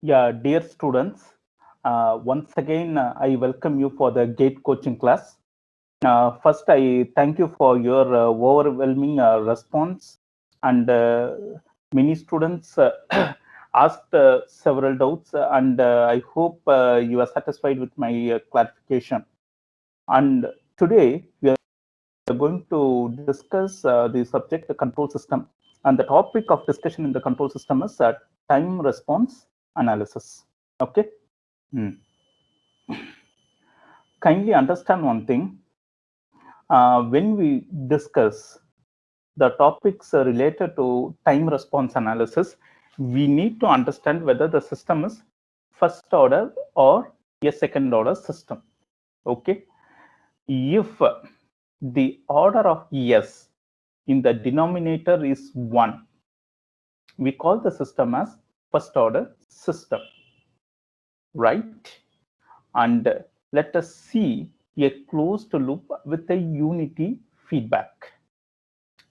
Yeah, dear students, once again, I welcome you for the GATE coaching class. First, I thank you for your overwhelming response, and many students asked several doubts, and I hope you are satisfied with my clarification. And today, we are going to discuss the subject the control system, and the topic of discussion in the control system is time response analysis. Okay. Hmm. Kindly understand one thing. When we discuss the topics related to time response analysis, we need to understand whether the system is first order or a second order system. Okay. If the order of S in the denominator is 1, we call the system as first order system, right? And let us see a closed loop with a unity feedback,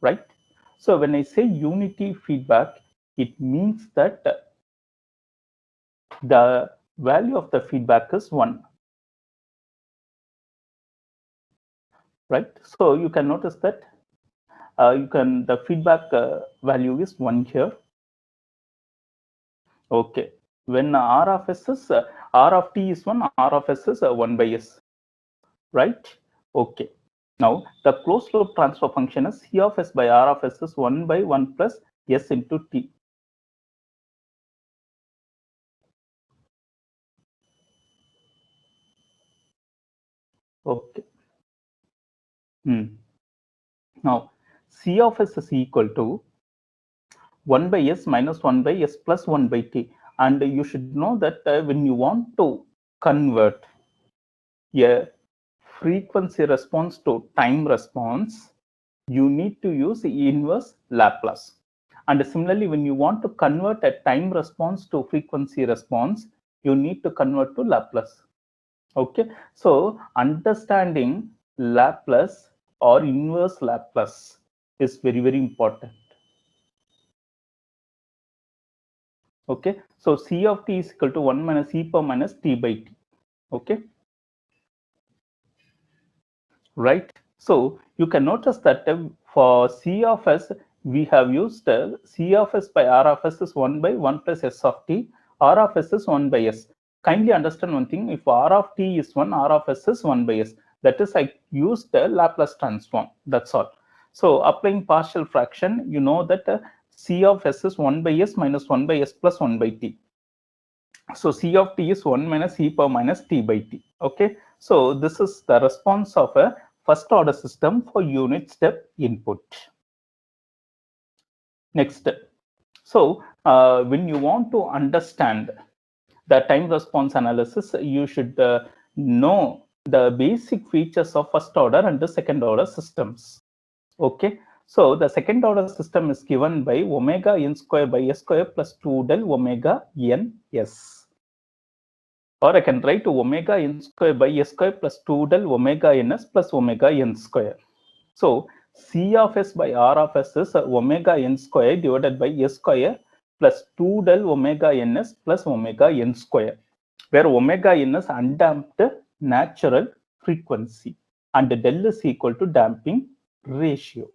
right? So when I say unity feedback, it means that the value of the feedback is 1, right? So you can notice that the feedback value is 1 here. Okay. When R of S is R of T is 1, R of S is 1 by S, right? Okay. Now, the closed loop transfer function is C of S by R of S is 1 by 1 plus S into T. Okay. Now, C of S is equal to 1 by S minus 1 by S plus 1 by T. And you should know that when you want to convert a frequency response to time response, you need to use the inverse Laplace. And similarly, when you want to convert a time response to frequency response, you need to convert to Laplace. Okay, so understanding Laplace or inverse Laplace is very, very important. Okay, so C of t is equal to 1 minus e power minus t by t. Okay, right? So you can notice that for C of s, we have used C of s by R of s is 1 by 1 plus s of t. R of s is 1 by s. Kindly understand one thing. If R of t is 1, R of s is 1 by s. That is, I used the Laplace transform. That's all. So applying partial fraction, you know that C of s is 1 by s minus 1 by s plus 1 by t. So C of t is 1 minus e power minus t by t. Okay. So this is the response of a first order system for unit step input. Next. So when you want to understand the time response analysis, you should know the basic features of first order and the second order systems. Okay. So the second order system is given by omega n square by s square plus 2 del omega n s. Or I can write omega n square by s square plus 2 del omega ns plus omega n square. So C of s by R of s is omega n square divided by s square plus 2 del omega ns plus omega n square, where omega n is undamped natural frequency and del is equal to damping ratio.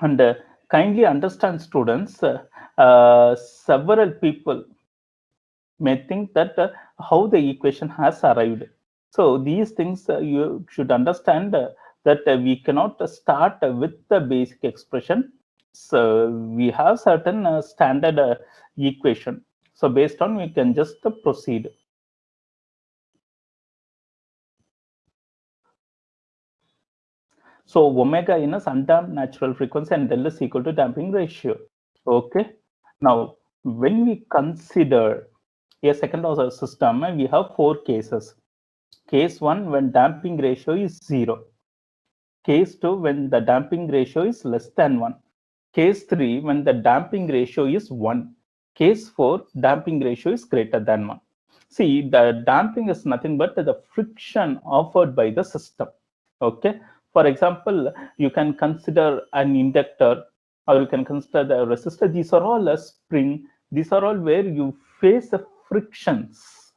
And kindly understand, students, several people may think that how the equation has arrived. So these things you should understand that we cannot start with the basic expression. So we have certain standard equation. So based on we can just proceed. So omega n is undamped natural frequency and del is equal to damping ratio. Okay. Now when we consider a second order system, we have 4 cases. Case 1 when damping ratio is 0. Case 2 when the damping ratio is less than 1. Case 3 when the damping ratio is 1. Case 4 damping ratio is greater than 1. See, the damping is nothing but the friction offered by the system. Okay. For example, you can consider an inductor or you can consider the resistor. These are all a spring. These are all where you face the frictions.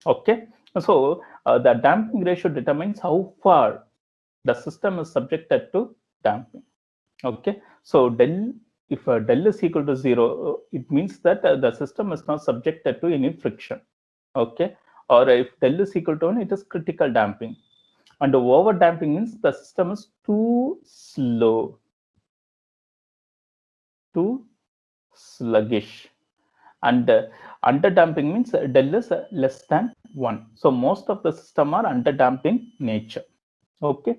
Okay, so the damping ratio determines how far the system is subjected to damping. Okay, so del, if del is equal to 0, it means that the system is not subjected to any friction. Okay, or if del is equal to 1, it is critical damping. And over damping means the system is too slow, too sluggish. And under damping means del is less than 1. So most of the system are under damping nature. Okay,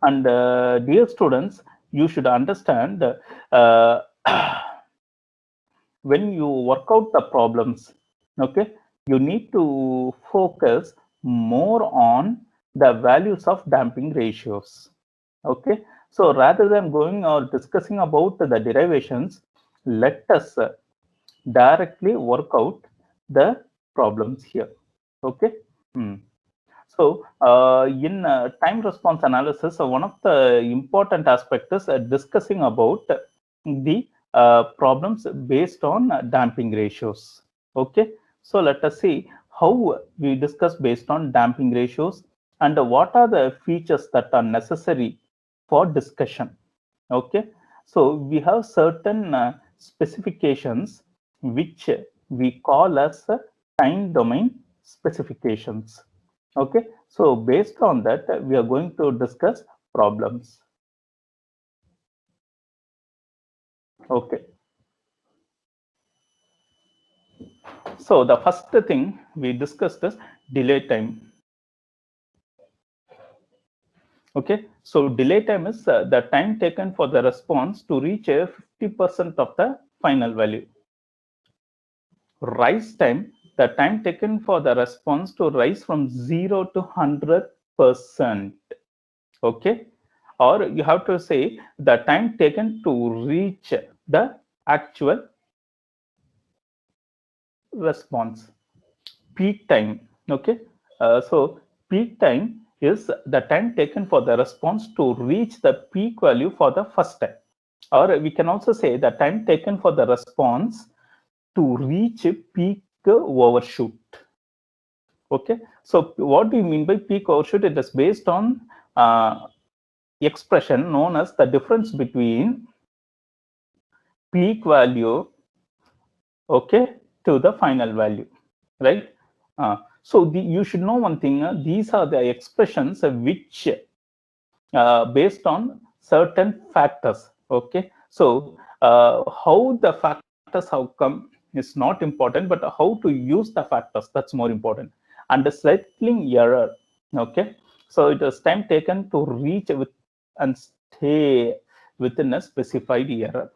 and dear students, you should understand uh, when you work out the problems, okay, you need to focus more on the values of damping ratios. Okay, so rather than going or discussing about the derivations, let us directly work out the problems here. Okay. Hmm. So, in time response analysis, one of the important aspects is discussing about the problems based on damping ratios. Okay, so let us see how we discuss based on damping ratios and what are the features that are necessary for discussion. Okay, so we have certain specifications which we call as time domain specifications. Okay, so based on that, we are going to discuss problems. Okay, so the first thing we discussed is delay time. Okay, so delay time is the time taken for the response to reach a 50% of the final value. Rise time, the time taken for the response to rise from 0 to 100%. Okay, or you have to say the time taken to reach the actual response. Peak time. Okay, so peak time is the time taken for the response to reach the peak value for the first time, or we can also say the time taken for the response to reach peak overshoot. Okay, so what do you mean by peak overshoot? It is based on expression known as the difference between peak value, okay, to the final value, right? So you should know one thing. These are the expressions which based on certain factors. Okay, so how the factors have come is not important, but how to use the factors, that's more important. And the settling error. Okay, so it is time taken to reach with and stay within a specified error.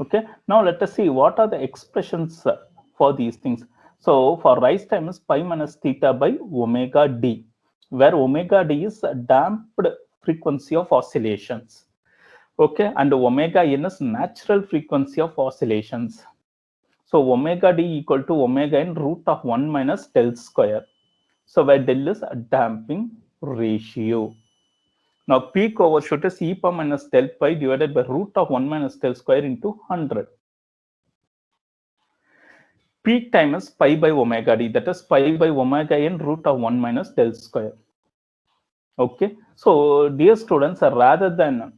Okay, now let us see what are the expressions for these things. So for rise time is pi minus theta by omega d, where omega d is a damped frequency of oscillations. Okay, and omega n is natural frequency of oscillations. So omega d equal to omega n root of 1 minus del square. So where del is a damping ratio. Now peak overshoot is e power minus del pi divided by root of 1 minus del square into 100. Peak time is pi by omega d, that is pi by omega n root of 1 minus del square. Okay, so dear students, rather than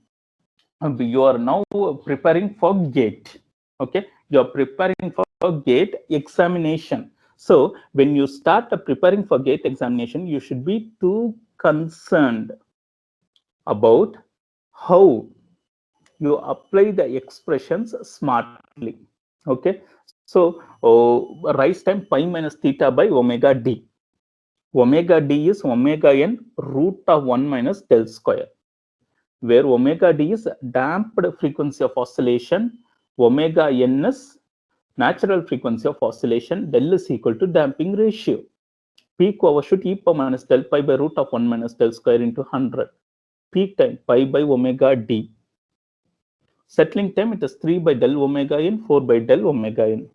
you are now preparing for gate. Okay, you are preparing for gate examination. So when you start preparing for gate examination, you should be too concerned about how you apply the expressions smartly. Okay, so rise time pi minus theta by omega d. Omega d is omega n root of 1 minus del square, where omega d is damped frequency of oscillation, omega n is natural frequency of oscillation, del is equal to damping ratio. Peak overshoot e power minus del pi by root of 1 minus del square into 100. Peak time pi by omega d. Settling time, it is 3 by del omega n, 4 by del omega n.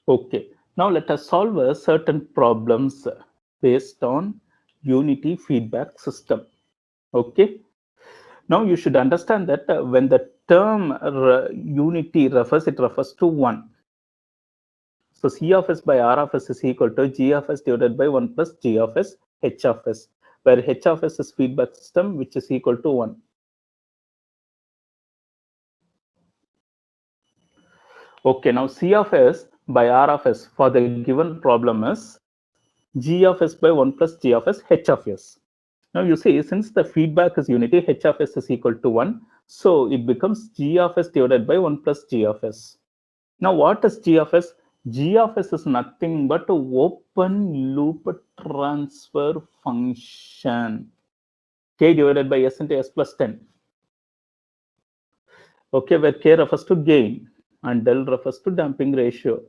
Okay, now let us solve certain problems based on unity feedback system. Okay, now you should understand that when the term unity it refers to 1. So C of s by R of s is equal to G of s divided by 1 plus G of s H of s, where H of s is feedback system, which is equal to 1. Okay, now C of s by R of s for the given problem is G of s by 1 plus G of s H of s. Now you see, since the feedback is unity, H of s is equal to 1. So it becomes G of s divided by 1 plus G of s. Now what is G of s? G of s is nothing but an open loop transfer function. K divided by s into s plus 10. Okay, where K refers to gain and del refers to damping ratio.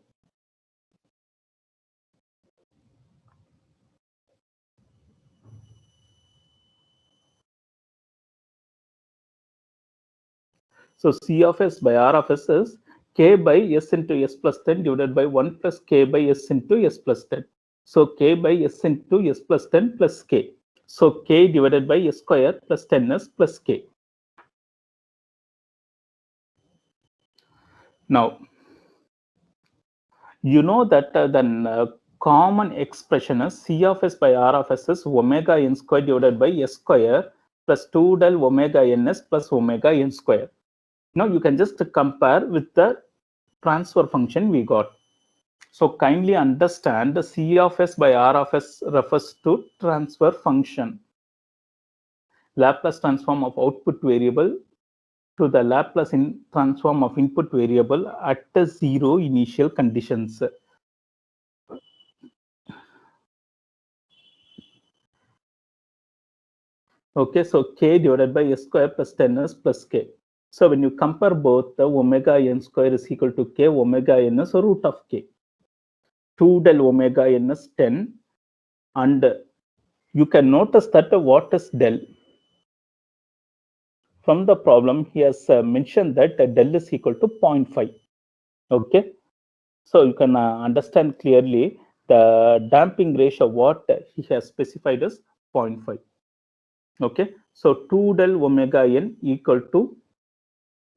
So C of s by R of s is K by s into s plus 10 divided by 1 plus K by s into s plus 10. So K by s into s plus 10 plus K. So K divided by s square plus 10s plus K. Now, you know that the common expression is C of s by R of s is omega n square divided by s square plus 2 del omega ns plus omega n square. Now you can just compare with the transfer function we got. So kindly understand the C of s by R of s refers to transfer function, Laplace transform of output variable to the Laplace transform of input variable at the zero initial conditions. Okay, so K divided by s square plus 10s plus K. So when you compare both, the omega n square is equal to K, omega n is root of K. 2 del omega n is 10, and you can notice that what is del. From the problem, he has mentioned that del is equal to 0.5. Okay, so you can understand clearly the damping ratio what he has specified is 0.5. Okay, so 2 del omega n equal to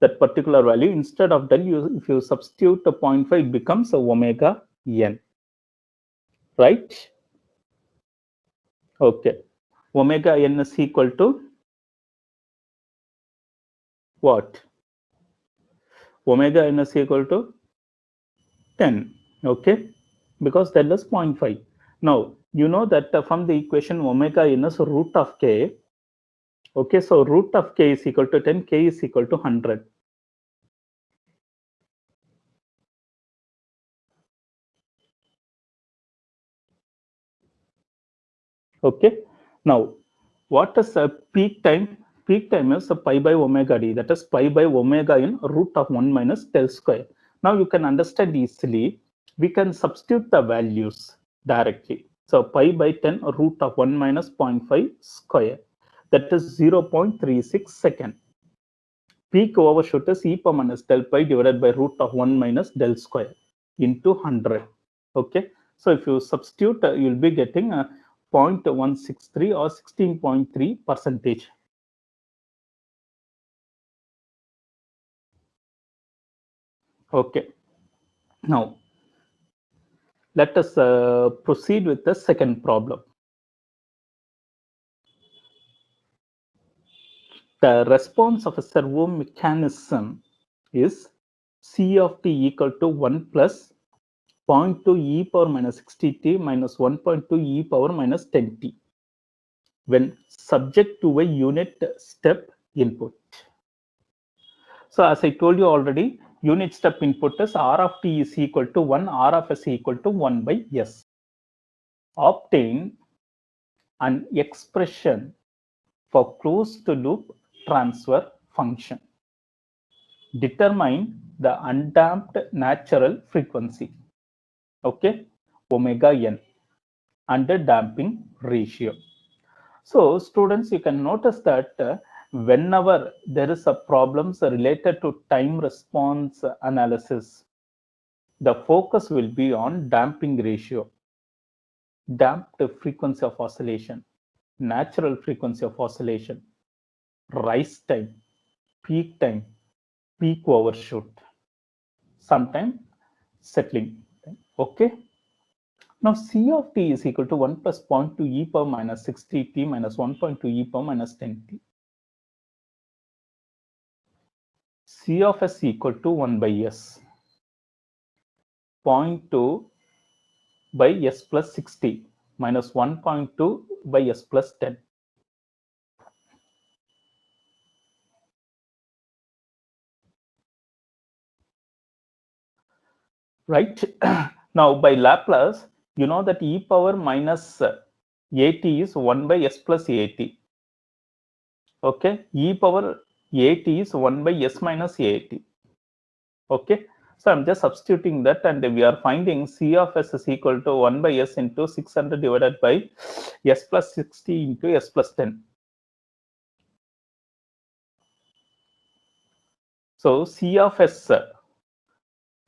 that particular value. Instead of del, if you substitute the 0.5, it becomes omega n, right? Okay, omega n is equal to what? Omega n is equal to 10. Okay, because del is 0.5. Now you know that from the equation omega n is root of k. Okay, so root of k is equal to 10, k is equal to 100. Okay, now what is a peak time? Peak time is a pi by omega d, that is pi by omega in root of 1 minus del square. Now you can understand easily, we can substitute the values directly. So pi by 10 root of 1 minus 0.5 square, that is 0.36 second. Peak overshoot is e power minus del pi divided by root of 1 minus del square into 100. Okay, so if you substitute, you'll be getting 0.163 or 16.3 percentage. Okay, now let us proceed with the second problem. The response of a servo mechanism is C of t equal to 1 plus 0.2 e power minus 60t minus 1.2 e power minus 10t when subject to a unit step input. So as I told you already, unit step input is R of t is equal to 1, R of s equal to 1 by s. Obtain an expression for closed loop transfer function. Determine the undamped natural frequency, okay, omega n, and the damping ratio. So students, you can notice that whenever there is a problems related to time response analysis, the focus will be on damping ratio, damped frequency of oscillation, natural frequency of oscillation, rise time, peak time, peak overshoot, sometime settling time. Okay. Now C of t is equal to 1 plus 0.2 e power minus 60t minus 1.2 e power minus 10t. C of s equal to 1 by s. 0.2 by s plus 60 minus 1.2 by s plus 10. Right? Now by Laplace, you know that e power minus at is 1 by s plus at. Okay, e power at is 1 by s minus at. Okay, so I'm just substituting that, and we are finding C of s is equal to 1 by s into 600 divided by s plus 60 into s plus 10. So C of s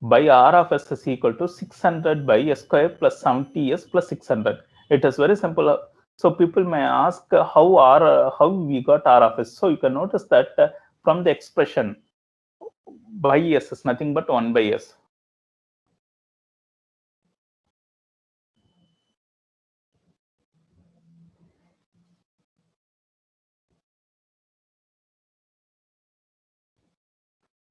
by R of s is equal to 600 by s square plus 70s plus 600. It is very simple. So people may ask how we got R of s. So you can notice that from the expression by s is nothing but 1 by s.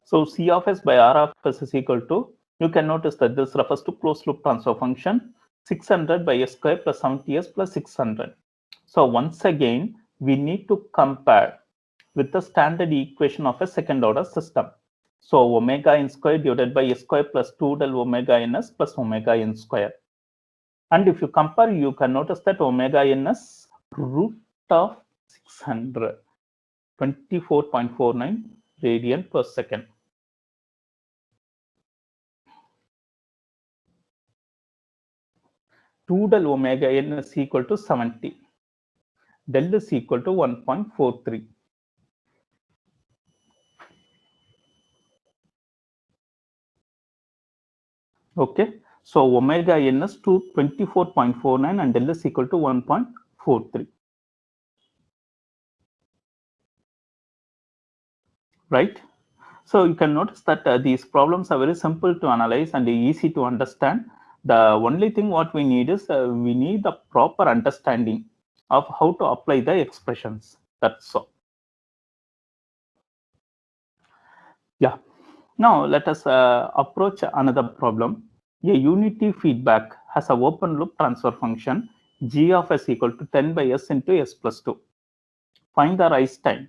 So C of s by R of s is equal to, you can notice that this refers to closed loop transfer function, 600 by s square plus 70s plus 600. So once again, we need to compare with the standard equation of a second order system. So omega n square divided by s square plus 2 del omega ns plus omega n square. And if you compare, you can notice that omega n is root of 600, 24.49 radian per second. Two del omega n is equal to 70. Del is equal to 1.43. Okay, so omega n is to 24.49 and del is equal to 1.43. Right? So you can notice that these problems are very simple to analyze and easy to understand. The only thing what we need is we need the proper understanding of how to apply the expressions. That's all. Yeah. Now let us approach another problem. A unity feedback has a open loop transfer function g of s equal to 10 by s into s plus 2. Find the rise time,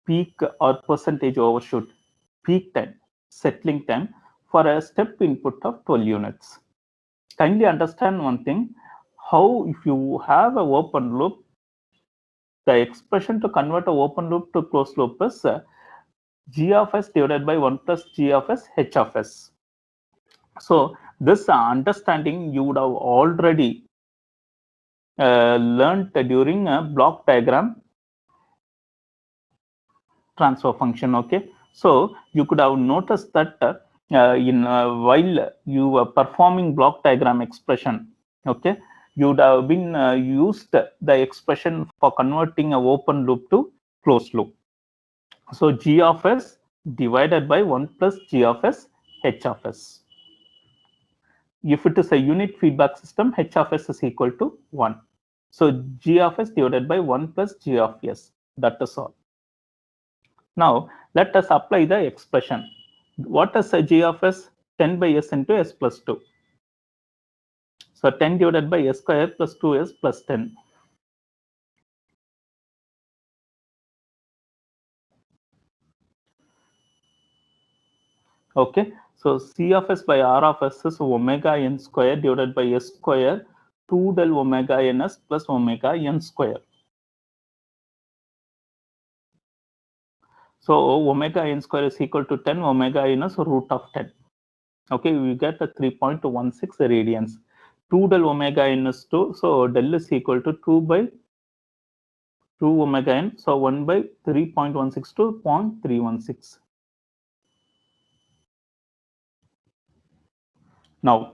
peak or percentage overshoot, peak time, settling time for a step input of 12 units. Kindly understand one thing, how if you have a open loop, the expression to convert a open loop to closed loop is g of s divided by 1 plus g of s h of s. So this understanding you would have already learned during a block diagram transfer function. Okay, so you could have noticed that while you were performing block diagram expression, okay, you would have been used the expression for converting a open loop to closed loop. So g of s divided by 1 plus g of s h of s. If it is a unit feedback system, h of s is equal to 1. So g of s divided by 1 plus g of s. That is all. Now let us apply the expression. What is a g of s? 10 by s into s plus 2. So 10 divided by s square plus 2s plus 10. Okay, so c of s by r of s is omega n square divided by s square 2 del omega ns plus omega n square. So omega n square is equal to 10, omega n is root of 10. Okay, we get a 3.16 radians. 2 del omega n is 2, so del is equal to 2 by 2 omega n, so 1 by 3.16 to 0.316. Now,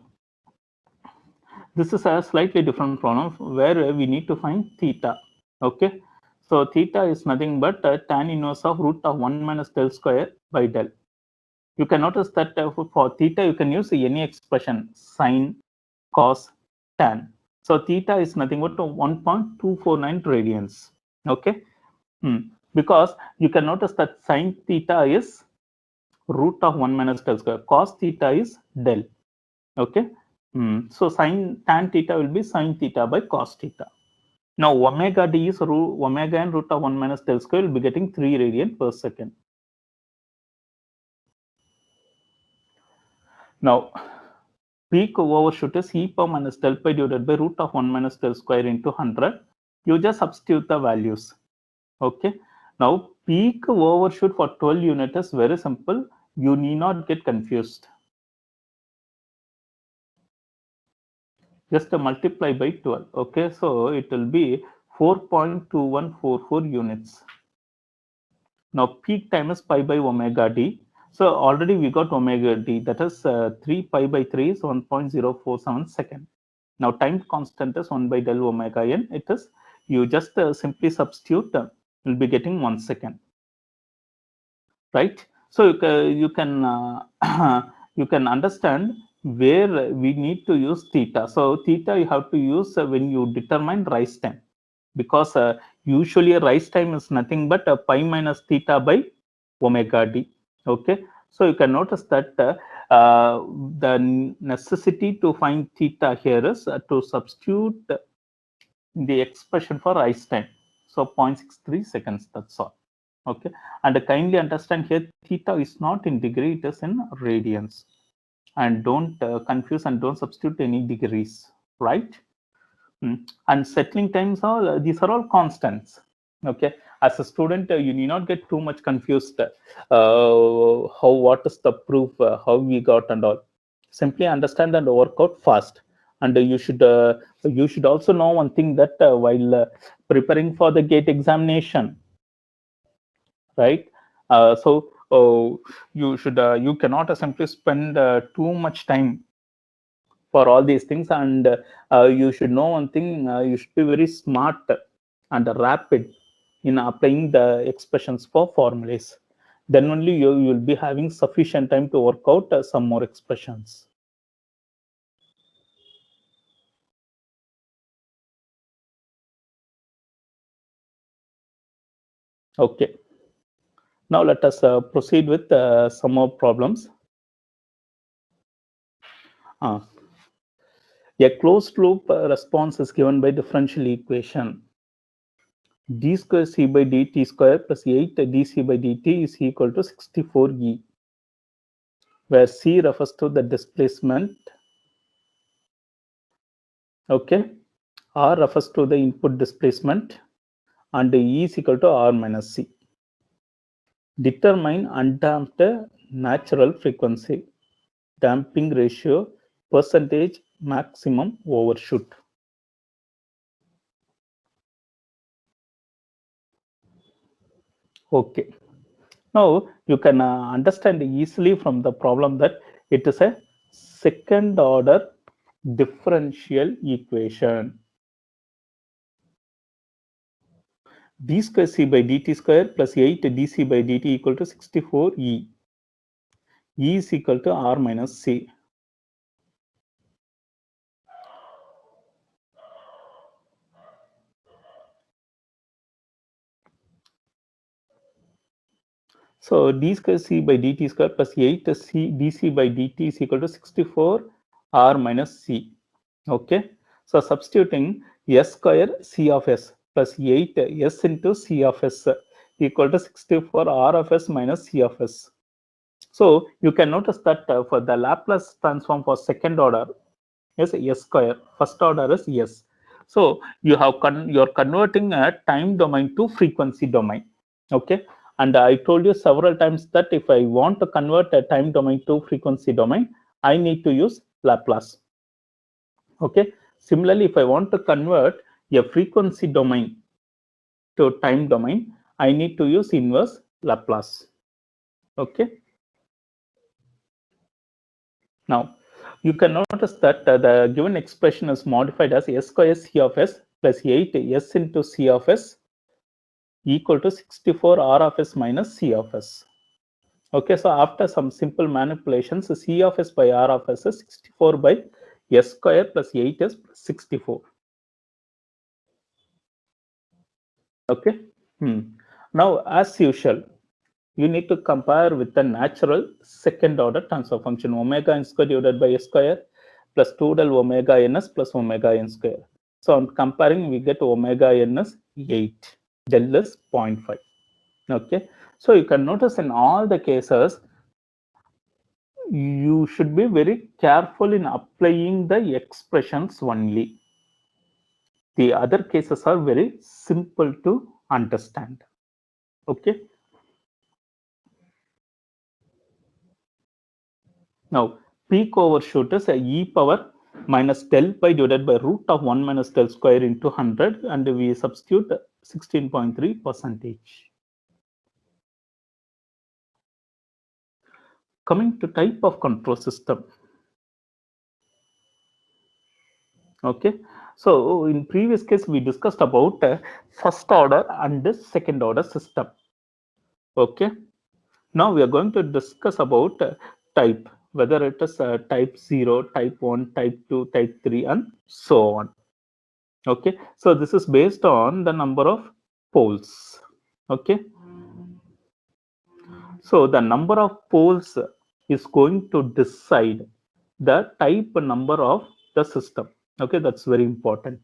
this is a slightly different problem where we need to find theta. Okay, so theta is nothing but tan inverse of root of 1 minus del square by del. You can notice that for theta, you can use any expression, sine, cos, tan. So theta is nothing but 1.249 radians. Okay, because you can notice that sine theta is root of 1 minus del square. Cos theta is del. Okay. So sine tan theta will be sine theta by cos theta. Now omega d is omega and root of 1 minus del square will be getting 3 radian per second. Now peak overshoot is e power minus del pi divided by root of 1 minus del square into 100. You just substitute the values. Okay. Now peak overshoot for 12 unit is very simple. You need not get confused. Just multiply by 12. Okay. So it will be 4.2144 units. Now peak time is pi by omega d. So already we got omega d, that is 3 pi by 3 is 1.047 second. Now time constant is 1 by del omega n. It is, you just simply substitute, you'll be getting 1 second, right? So you can you can understand where we need to use theta. So theta you have to use when you determine rise time, because usually rise time is nothing but pi minus theta by omega d. Okay, so you can notice that the necessity to find theta here is to substitute the expression for rise time. So 0.63 seconds, that's all. Okay, and kindly understand here theta is not in degree, it is in radians, and don't confuse and don't substitute any degrees, right? And settling times, all these are all constants. Okay, as a student you need not get too much confused how, what is the proof, how we got and all. Simply understand and work out fast. And you should also know one thing, that while preparing for the gate examination, right? You cannot simply spend too much time for all these things. And you should know one thing, you should be very smart and rapid in applying the expressions for formulas. Then only you will be having sufficient time to work out some more expressions. Okay, now let us proceed with some more problems. uh, a closed loop response is given by differential equation d square c by dt square plus 8 dc by dt is equal to 64e, where c refers to the displacement, okay, r refers to the input displacement, and e is equal to r minus c. Determine undamped natural frequency, damping ratio, percentage, maximum overshoot. Okay, now you can understand easily from the problem that it is a second order differential equation. d square c by dt square plus 8 dc by dt equal to 64e. E is equal to r minus c. So d square c by dt square plus 8 c dc by dt is equal to 64 r minus c. Okay, so substituting s square c of s plus 8 s into c of s equal to 64 r of s minus c of s. So you can notice that for the Laplace transform for second order is s square, first order is s. So you have you're converting a time domain to frequency domain. Okay, and I told you several times that if I want to convert a time domain to frequency domain, I need to use Laplace. Okay, similarly, if I want to convert a frequency domain to time domain, I need to use inverse Laplace. Okay, now you can notice that the given expression is modified as s square c of s plus 8 s into c of s equal to 64 r of s minus c of s. Okay, so after some simple manipulations, c of s by r of s is 64 by s square plus 8s plus 64. Okay. Now, as usual, you need to compare with the natural second order transfer function omega n square divided by s square plus 2 del omega ns plus omega n square. So on comparing, we get omega n is 8, del is 0.5. Okay. So you can notice in all the cases, you should be very careful in applying the expressions only. The other cases are very simple to understand. Okay. Now, peak overshoot is a e power minus del pi divided by root of 1 minus del square into 100, and we substitute 16.3 percentage. Coming to type of control system. Okay, so in previous case we discussed about first order and second order system. Okay, now we are going to discuss about type, whether it is type 0, type 1, type 2, type 3, and so on. Okay, so this is based on the number of poles. Okay, so the number of poles is going to decide the type number of the system. Okay, that's very important.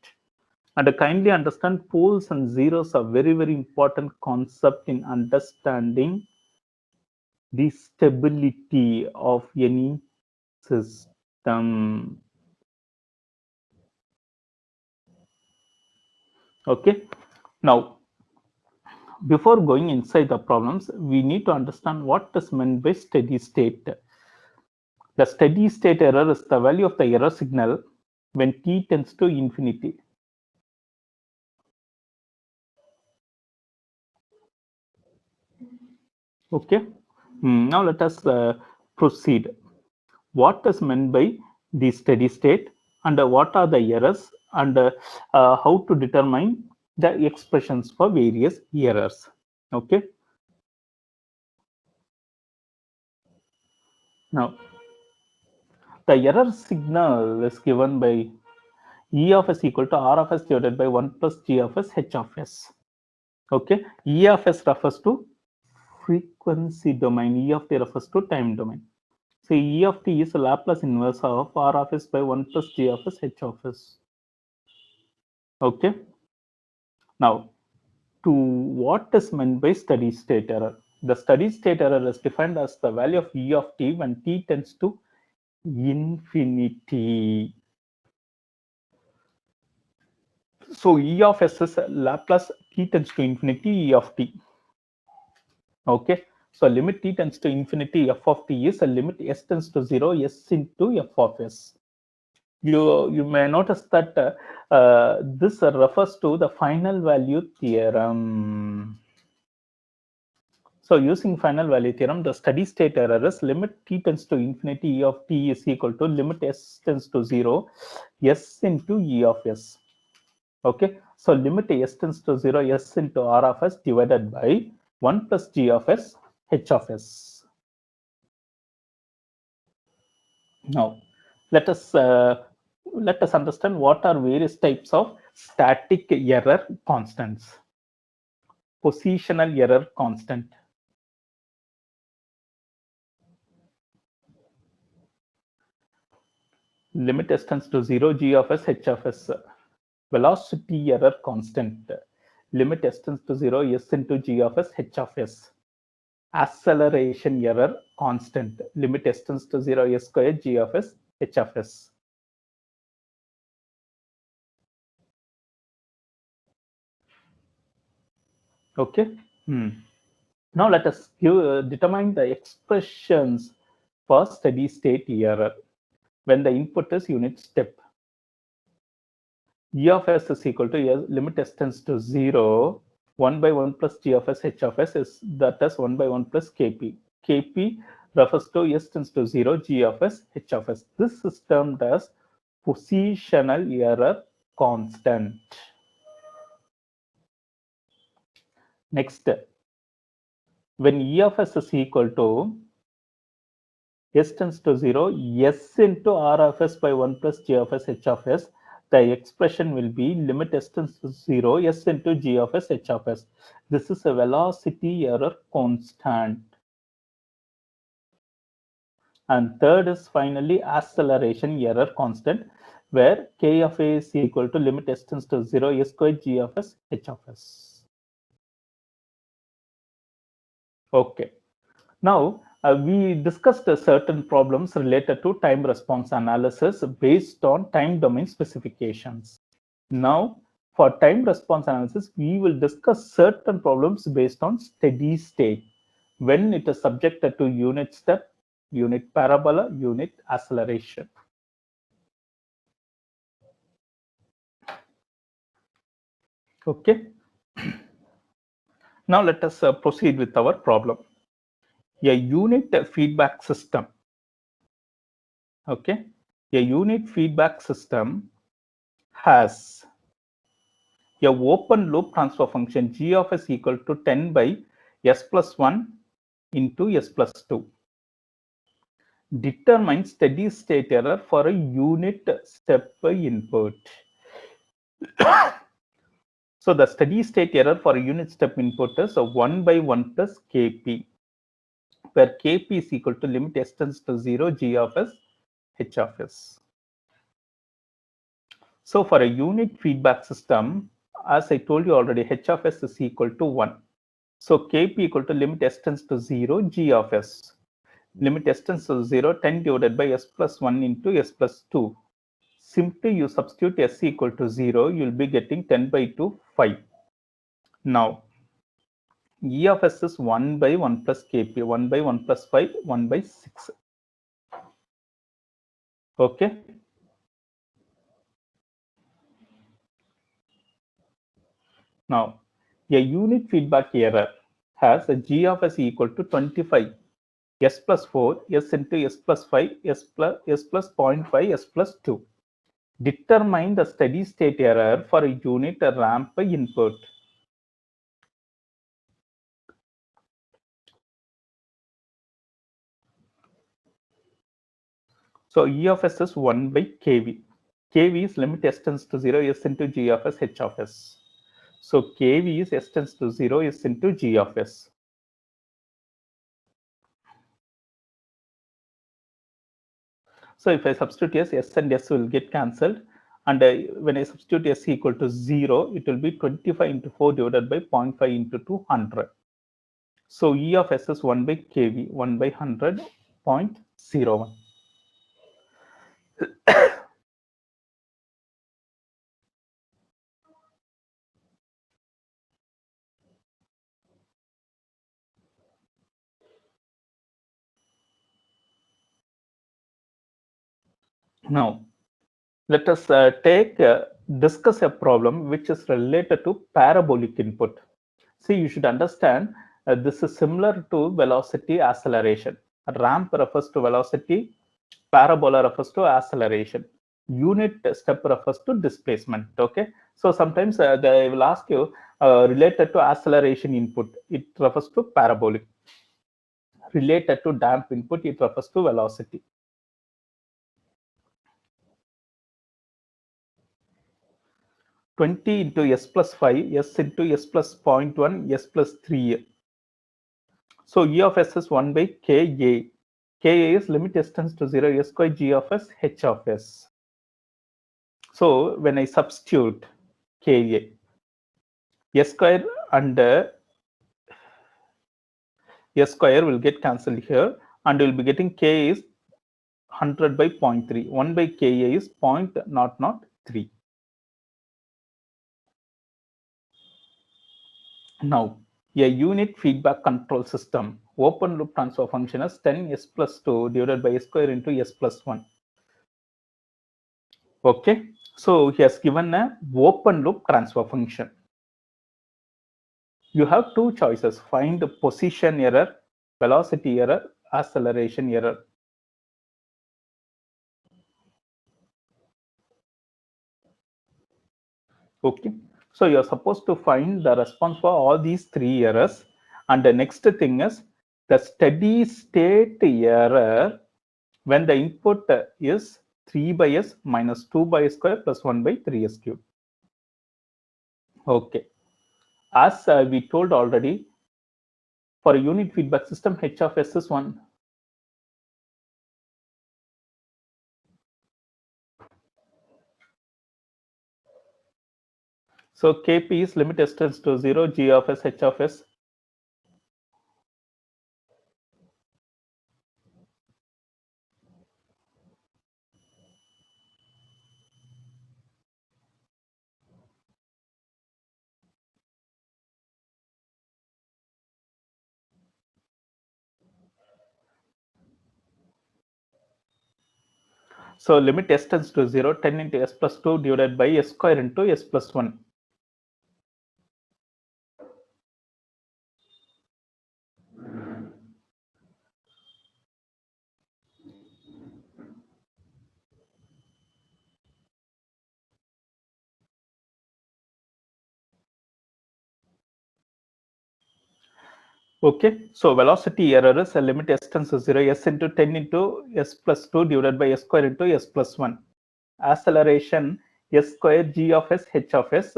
And kindly understand, poles and zeros are very, very important concept in understanding the stability of any system. Okay, now before going inside the problems, we need to understand what is meant by steady state. The steady state error is the value of the error signal when t tends to infinity. Okay, now let us proceed. What is meant by the steady state, and what are the errors, and how to determine the expressions for various errors. Okay, now the error signal is given by E of s equal to R of s divided by 1 plus G of s H of s. Okay, E of s refers to frequency domain, E of t refers to time domain. So E of t is a Laplace inverse of R of s by 1 plus G of s H of s. Okay, now to what is meant by steady state error. The steady state error is defined as the value of E of t when t tends to infinity. So E of s is Laplace t tends to infinity E of t. Okay, so limit t tends to infinity f of t is a limit s tends to 0 s into f of s. You may notice that this refers to the final value theorem. So using final value theorem, the steady state error is limit t tends to infinity e of t is equal to limit s tends to 0 s into e of s. Okay, so limit s tends to 0 s into r of s divided by 1 plus g of s h of s. Now let us understand what are various types of static error constants. Positional error constant. Limit s tends to 0 g of s h of s. Velocity error constant. Limit s tends to 0 s into g of s h of s. Acceleration error constant. Limit s tends to 0 s square g of s h of s. Okay. Now let us determine the expressions for steady state error when the input is unit step. E of s is equal to limit s tends to 0, 1 by 1 plus g of s h of s is that is 1 by 1 plus kp. Kp refers to s tends to 0, g of s, h of s. This is termed as positional error constant. Next, when e of s is equal to s tends to 0, s into r of s by 1 plus g of s, h of s, the expression will be limit s tends to 0, s into g of s, h of s. This is a velocity error constant. And third is finally acceleration error constant, where k of a is equal to limit s tends to 0, s squared g of s, h of s. Okay. Now, we discussed certain problems related to time response analysis based on time domain specifications. Now, for time response analysis, we will discuss certain problems based on steady state when it is subjected to unit step, unit parabola, unit acceleration. Okay. Now, let us proceed with our problem. A unit feedback system. Okay. A unit feedback system has a open loop transfer function g of s equal to 10 by s plus 1 into s plus 2. Determine steady state error for a unit step input. So the steady state error for a unit step input is 1 by 1 plus kp, where kp is equal to limit s tends to 0, g of s, h of s. So for a unit feedback system, as I told you already, h of s is equal to 1. So kp equal to limit s tends to 0, g of s. Limit s tends to 0, 10 divided by s plus 1 into s plus 2. Simply you substitute s equal to 0, you'll be getting 10 by 2, 5. Now, e of s is 1 by 1 plus kp, 1 by 1 plus 5, 1 by 6. Okay. Now, a unit feedback error has a g of s equal to 25, s plus 4, s into s plus 5, s plus 0.5, s plus 2. Determine the steady state error for a unit ramp input. So E of s is 1 by kV. kV is limit s tends to 0, s into g of s, h of s. So kV is s tends to 0, s into g of s. So if I substitute s and s will get cancelled. And when I substitute s equal to 0, it will be 25 into 4 divided by 0.5 into 200. So E of s is 1 by kV, 1 by 100, 0.01. Now, let us discuss a problem which is related to parabolic input. See, you should understand this is similar to velocity acceleration. Ramp refers to velocity, parabola refers to acceleration, unit step refers to displacement. Okay, so sometimes they will ask you related to acceleration input, it refers to parabolic. Related to damp input, it refers to velocity. Twenty into s plus 5, s into s plus 0.1, s plus 3. So E of s is 1 by Ka. Ka is limit s tends to 0, s square g of s, h of s. So when I substitute Ka, s square and s square will get cancelled here, and you'll be getting K is 100 by 0.3. 1 by Ka is 0.003. Now, a unit feedback control system, open loop transfer function is 10 s plus 2 divided by s square into s plus 1. Okay, so he has given a open loop transfer function. You have two choices: find position error, velocity error, acceleration error. Okay, so you're supposed to find the response for all these three errors. And the next thing is the steady state error when the input is 3 by s minus 2 by s square plus 1 by 3s cube. Okay, as we told already, for a unit feedback system, h of s is 1. So Kp is limit s tends to 0, g of s, h of s. So limit s tends to 0, 10 into s plus 2 divided by s square into s plus 1. Okay, so velocity error is a limit s tends to 0, s into 10 into s plus 2 divided by s square into s plus 1. Acceleration s square g of s h of s,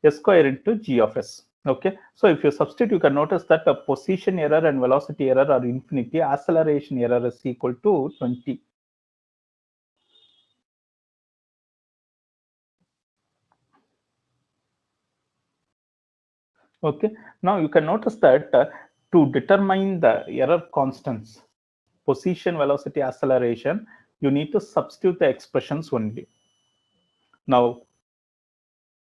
s square into g of s. Okay, so if you substitute, you can notice that the position error and velocity error are infinity. Acceleration error is equal to 20. Okay, now you can notice that to determine the error constants, position, velocity, acceleration, you need to substitute the expressions only. Now,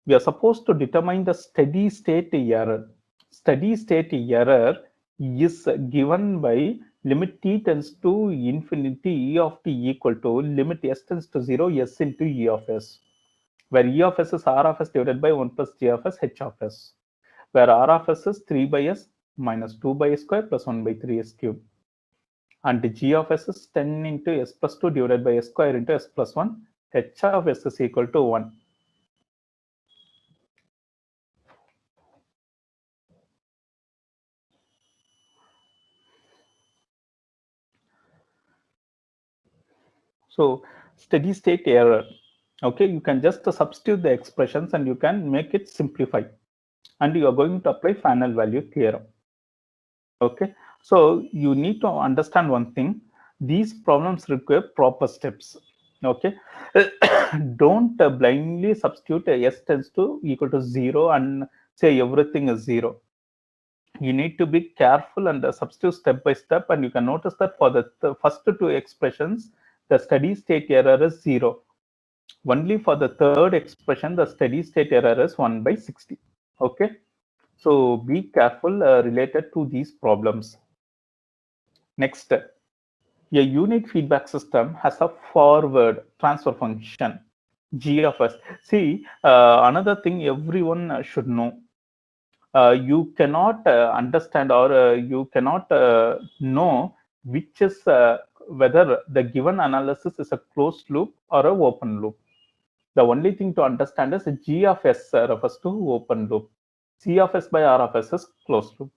we are supposed to determine the steady state error. Steady state error is given by limit t tends to infinity e of t equal to limit s tends to 0 s into e of s, where e of s is r of s divided by 1 plus g of s h of s, where r of s is 3 by s minus 2 by s square plus 1 by 3s cube, and g of s is 10 into s plus 2 divided by s square into s plus 1, h of s is equal to 1. So steady state error, okay, you can just substitute the expressions and you can make it simplify, and you are going to apply final value theorem. Okay, so you need to understand one thing, these problems require proper steps. Okay, don't blindly substitute s tends to equal to 0 and say everything is 0. You need to be careful and substitute step by step, and you can notice that for the first two expressions the steady state error is 0. Only for the third expression, the steady state error is 1 by 60. Okay, so be careful related to these problems. Next, a unit feedback system has a forward transfer function, g of s. See, another thing everyone should know. You cannot understand or you cannot know which is whether the given analysis is a closed loop or a open loop. The only thing to understand is g of s refers to open loop. C of s by r of s is closed loop.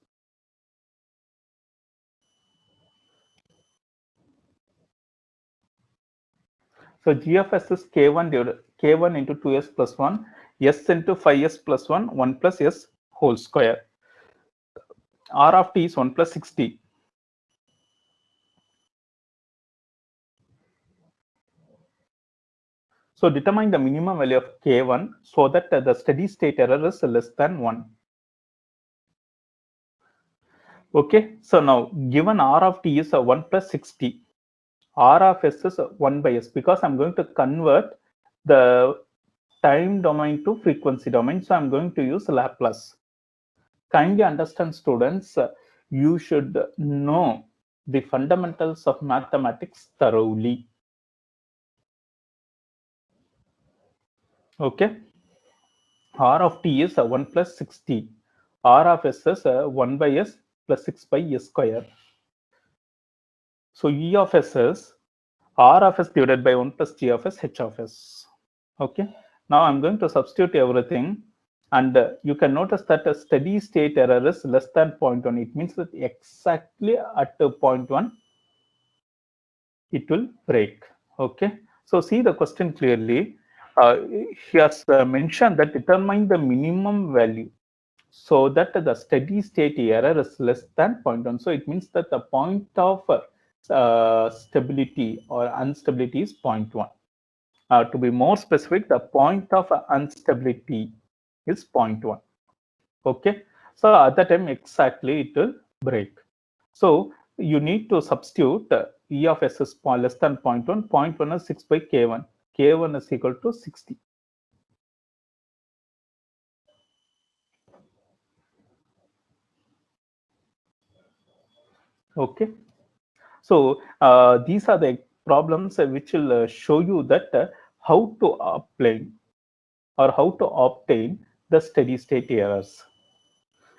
So g of s is k1 divided k1 into 2s plus 1, s into 5s plus 1, 1 plus s whole square. R of t is 1 plus 60. So determine the minimum value of k1 so that the steady state error is less than 1. Okay, so now given r of t is 1 plus 60, r of s is 1 by s, because I'm going to convert the time domain to frequency domain, so I'm going to use Laplace. Kindly understand, students, you should know the fundamentals of mathematics thoroughly. Okay, r of t is 1 plus 60, r of s is 1 by s plus 6 by s square. So E of S is R of S divided by 1 plus G of S H of S. Okay. Now I'm going to substitute everything, and you can notice that a steady state error is less than 0.1. It means that exactly at 0.1 it will break. Okay. So see the question clearly. He has mentioned that determine the minimum value so that the steady state error is less than 0.1. So it means that the point of stability or instability is 0.1. To be more specific, the point of instability is 0.1. Okay. So at that time exactly it will break. So you need to substitute E of S is less than 0.1. 0.1 is 6 by K1. K1 is equal to 60. Okay. So these are the problems which will show you that how to apply or how to obtain the steady state errors.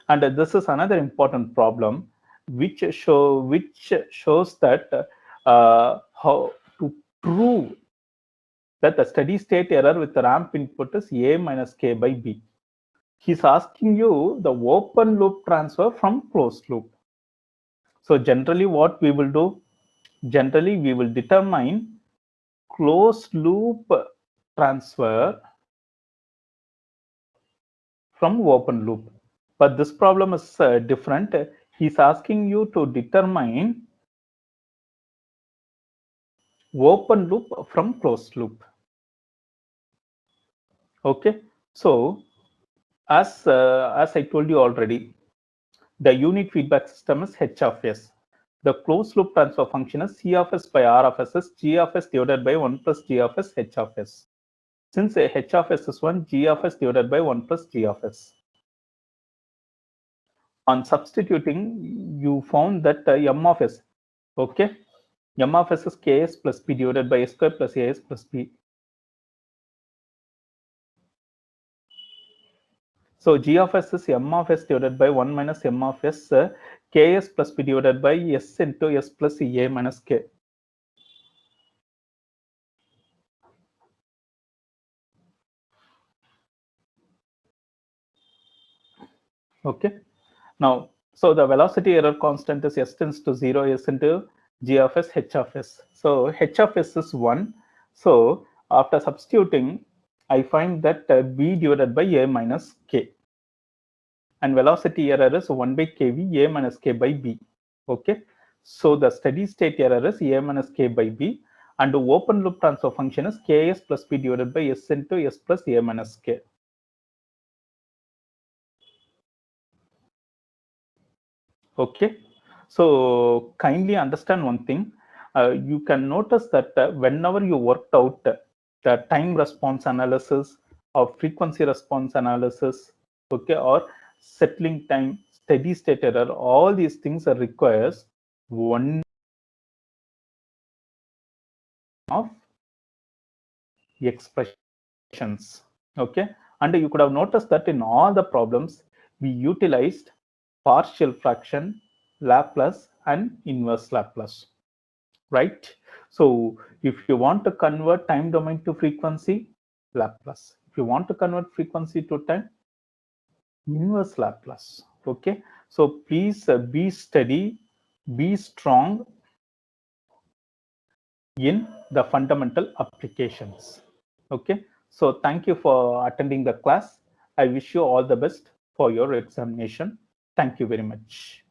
And this is another important problem which shows that how to prove that the steady state error with the ramp input is A minus K by B. He's asking you the open loop transfer from closed loop. So generally what we will do, generally we will determine closed loop transfer from open loop. But this problem is different. He's asking you to determine open loop from closed loop. Okay. So as I told you already, the unit feedback system is H of S. The closed loop transfer function is C of S by R of S is G of S divided by 1 plus G of S H of S. Since H of S is 1, G of S divided by 1 plus G of S. On substituting, you found that M of S, okay, M of S is Ks plus P divided by S square plus As plus B. So G of S is M of S divided by 1 minus M of S Ks plus P divided by S into S plus A minus K. Okay. Now, so the velocity error constant is S tends to 0, S into G of S, H of S. So H of S is 1. So after substituting, I find that B divided by A minus K. And velocity error is 1 by kV, A minus K by B. Okay. So the steady state error is A minus K by B. And the open loop transfer function is Ks plus P divided by S into S plus A minus K. Okay. So kindly understand one thing. You can notice that whenever you worked out the time response analysis or frequency response analysis, okay, or settling time, steady state error, all these things are requires one of expressions. Okay, and you could have noticed that in all the problems we utilized partial fraction, Laplace, and inverse Laplace. Right? So if you want to convert time domain to frequency, Laplace. If you want to convert frequency to time, inverse Laplace. Okay. So please be steady, be strong in the fundamental applications. Okay. So thank you for attending the class. I wish you all the best for your examination. Thank you very much.